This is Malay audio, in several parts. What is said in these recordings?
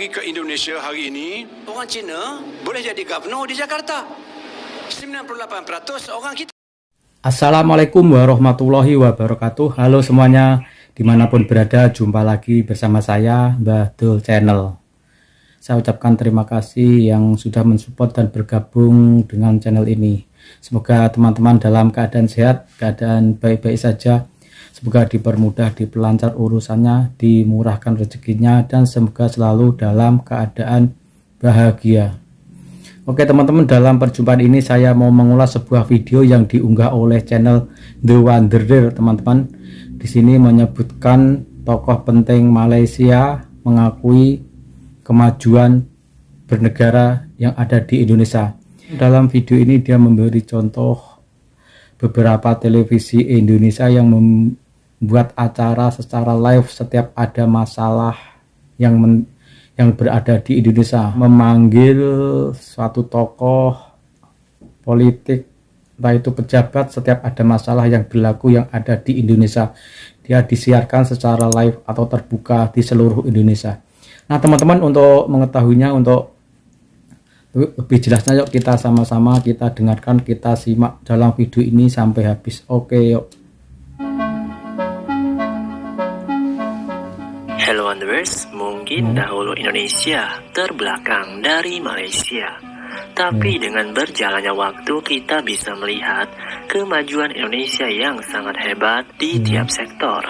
pergi ke Indonesia hari ini, orang Cina boleh jadi gubernur di Jakarta. 98% orang kita. Assalamualaikum warahmatullahi wabarakatuh. Halo semuanya, dimanapun berada, jumpa lagi bersama saya, Mbah Dul Channel. Saya ucapkan terima kasih yang sudah mensupport dan bergabung dengan channel ini. Semoga teman-teman dalam keadaan sehat, keadaan baik-baik saja. Semoga dipermudah, diperlancar urusannya, dimurahkan rezekinya, dan semoga selalu dalam keadaan bahagia. Oke teman-teman, dalam perjumpaan ini saya mau mengulas sebuah video yang diunggah oleh channel The Wanderer, teman-teman. Di sini menyebutkan tokoh penting Malaysia mengakui kemajuan bernegara yang ada di Indonesia. Dalam video ini dia memberi contoh beberapa televisi Indonesia yang membuat acara secara live setiap ada masalah yang berada di Indonesia, memanggil suatu tokoh politik, entah itu pejabat, setiap ada masalah yang berlaku yang ada di Indonesia, dia disiarkan secara live atau terbuka di seluruh Indonesia. Nah teman-teman, untuk mengetahuinya, untuk lebih jelasnya, yuk kita sama-sama kita dengarkan, kita simak dalam video ini sampai habis. Oke, yuk. Hello Wanderers, mungkin dahulu Indonesia terbelakang dari Malaysia. Tapi dengan berjalannya waktu kita bisa melihat kemajuan Indonesia yang sangat hebat di tiap sektor.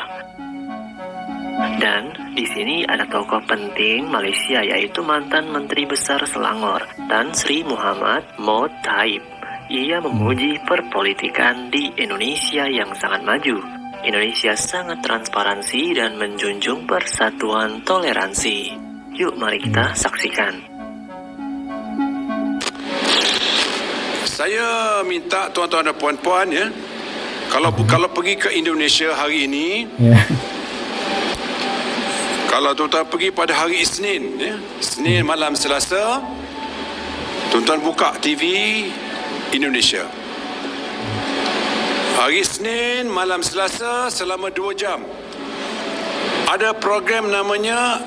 Dan di sini ada tokoh penting Malaysia, yaitu mantan Menteri Besar Selangor, Tan Sri Muhammad Mohd Taib. Ia memuji perpolitikan di Indonesia yang sangat maju. Indonesia sangat transparansi dan menjunjung persatuan toleransi. Yuk mari kita saksikan. Saya minta tuan-tuan dan puan-puan ya, kalau pergi ke Indonesia hari ini, kalau tuan-tuan pergi pada hari Isnin ya, Isnin malam Selasa, tuan-tuan buka TV Indonesia. Hari Isnin malam Selasa selama 2 jam ada program namanya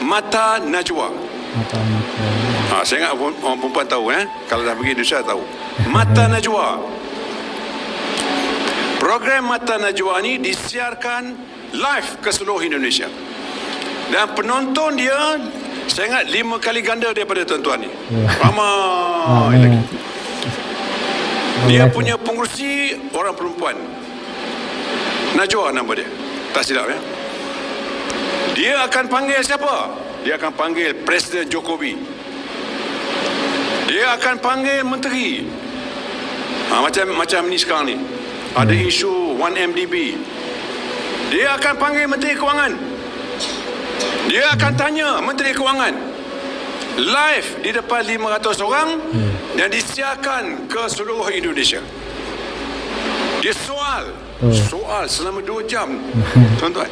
Mata Najwa. Saya ingat orang perempuan tahu kalau dah pergi Indonesia tahu. Mata Najwa. Program Mata Najwa ni disiarkan live ke seluruh Indonesia. Dan penonton dia, saya ingat 5 kali ganda daripada tuan-tuan ni. Ramai lagi. Dia punya pengurusi orang perempuan. Najwa nama dia, tak silap ya. Dia akan panggil siapa? Dia akan panggil Presiden Jokowi. Dia akan panggil menteri. Macam ni sekarang ni. Ada isu 1MDB. Dia akan panggil Menteri Kewangan. Dia akan tanya Menteri Kewangan live di depan 500 orang dan disiarkan ke seluruh Indonesia. Dia soal selama 2 jam. Tuan-tuan,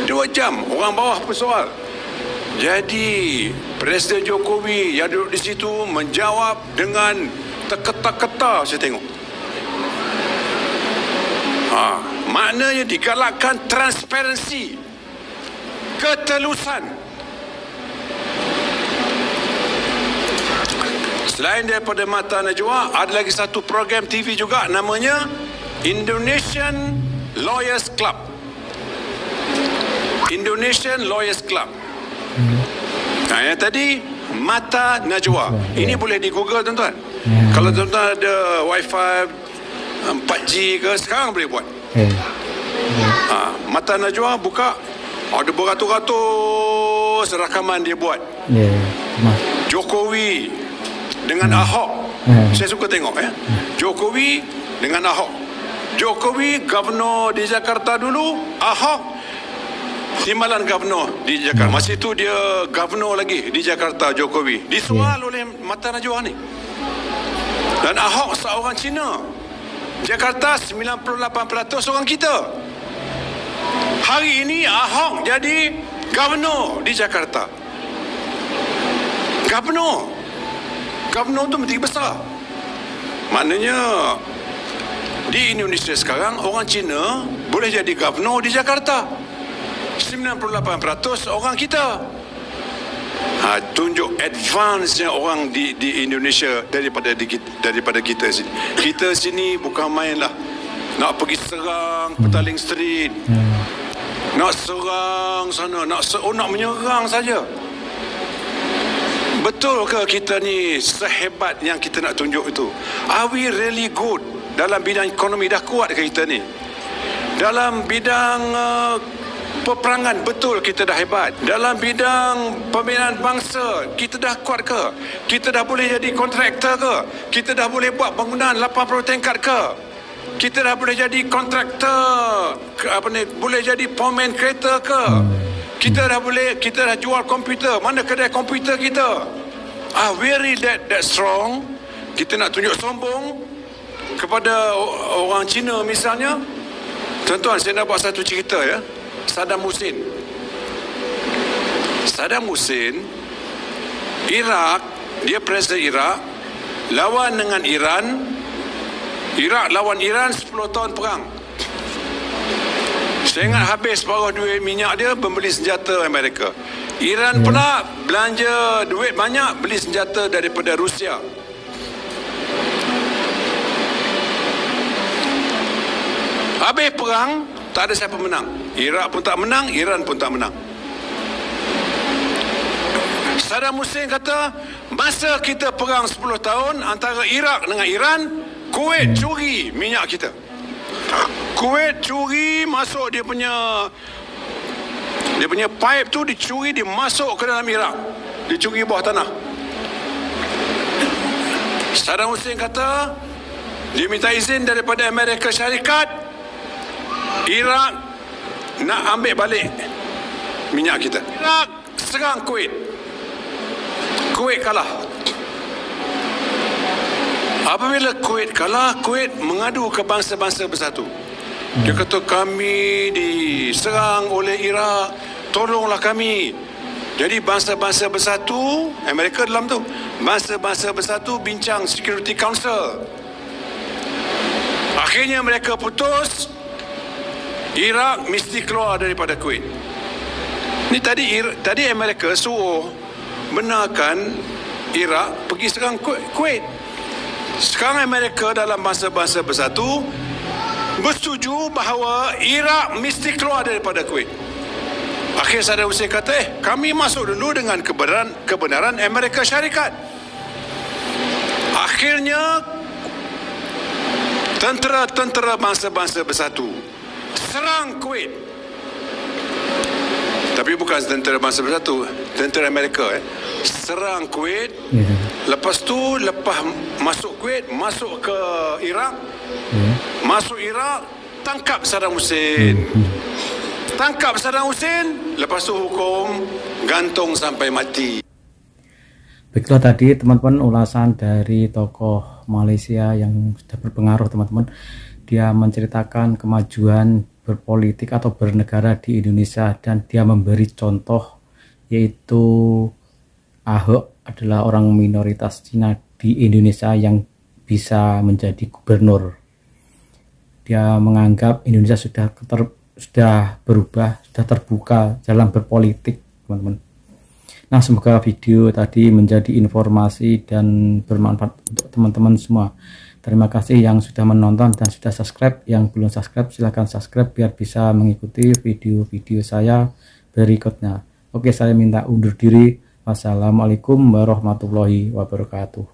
2 jam orang bawah bersoal. Jadi Presiden Jokowi yang duduk di situ menjawab dengan terketa-keta, saya tengok. Maknanya digalakkan transparansi, ketelusan. Selain daripada Mata Najwa, ada lagi satu program TV juga namanya Indonesian Lawyers Club. Indonesian Lawyers Club. Yang tadi Mata Najwa. Ini boleh di Google tuan-tuan. Kalau tuan-tuan ada Wi-Fi 4G ke, sekarang boleh buat. Mata Najwa buka, ada beratus-ratus rakaman dia buat. Jokowi dengan Ahok. Saya suka tengok Jokowi dengan Ahok. Jokowi gubernur di Jakarta dulu, Ahok timbalan gubernur di Jakarta. Masa itu dia gubernur lagi di Jakarta, Jokowi. Disoal oleh Mata Najwa ni. Dan Ahok seorang Cina. Jakarta 98% orang kita. Hari ini Ahok jadi gubernur di Jakarta. Gubernur tu menteri besar. Maknanya di Indonesia sekarang orang Cina boleh jadi gubernur di Jakarta. 98% orang kita. Tunjuk advance-nya orang di Indonesia daripada kita sini. Kita sini bukan main lah. Nak pergi serang Petaling Street, nak serang sana, nak menyerang saja. Betul ke kita ni sehebat yang kita nak tunjuk itu? Are we really good dalam bidang ekonomi? Dah kuat ke kita ni? Dalam bidang peperangan, betul kita dah hebat. Dalam bidang pembinaan bangsa, kita dah kuat ke? Kita dah boleh jadi kontraktor ke? Kita dah boleh buat bangunan 80 tingkat ke? Kita dah boleh jadi kontraktor boleh jadi pemain kereta ke? Kita dah jual komputer. Mana kedai komputer kita? Very that strong. Kita nak tunjuk sombong kepada orang Cina misalnya. Tuan-tuan, saya nak buat satu cerita ya. Saddam Hussein, Iraq, dia presiden Iraq, lawan dengan Iran. Iraq lawan Iran 10 tahun perang. Saya ingat habis separuh duit minyak dia membeli senjata Amerika. Iran pula belanja duit banyak beli senjata daripada Rusia. Habis perang, tak ada siapa menang. Iraq pun tak menang, Iran pun tak menang. Saddam Hussein kata, masa kita perang 10 tahun antara Iraq dengan Iran, Kuwait curi minyak kita. Kuwait curi masuk dia punya pipe tu, dicuri, dia masuk ke dalam Iraq. Dicuri bawah tanah. Saddam Hussein kata, dia minta izin daripada Amerika Syarikat, Iraq nak ambil balik minyak kita. Iraq serang Kuwait. Kuwait kalah. Apabila Kuwait kalah, Kuwait mengadu ke bangsa-bangsa bersatu. Dia kata, kami diserang oleh Iraq, tolonglah kami. Jadi bangsa-bangsa bersatu, Amerika dalam tu, bangsa-bangsa bersatu bincang Security Council. Akhirnya mereka putus, Iraq mesti keluar daripada Kuwait. Ni tadi Amerika suruh benarkan Iraq pergi serang Kuwait. Sekarang Amerika dalam bangsa-bangsa bersatu bersetuju bahawa Iraq mesti keluar daripada Kuwait. Akhir Saddam Hussein kata, kami masuk dulu dengan kebenaran Amerika Syarikat. Akhirnya tentera bangsa-bangsa bersatu serang Kuwait. Tapi bukan tentera bangsa bersatu, tentera Amerika serang Kuwait. Lepas tu, lepas masuk Kuwait, masuk ke Iraq. Masuk Iraq, tangkap Saddam Hussein. Tangkap Saddam Hussein, lepas tu hukum gantung sampai mati. Baiklah, tadi teman-teman ulasan dari tokoh Malaysia yang sudah berpengaruh teman-teman. Dia menceritakan kemajuan berpolitik atau bernegara di Indonesia, dan dia memberi contoh, yaitu Ahok adalah orang minoritas Cina di Indonesia yang bisa menjadi gubernur. Dia menganggap Indonesia sudah berubah, sudah terbuka dalam berpolitik, teman-teman. Nah, semoga video tadi menjadi informasi dan bermanfaat untuk teman-teman semua. Terima kasih yang sudah menonton dan sudah subscribe. Yang belum subscribe, silahkan subscribe biar bisa mengikuti video-video saya berikutnya. Oke, saya minta undur diri. Wassalamualaikum warahmatullahi wabarakatuh.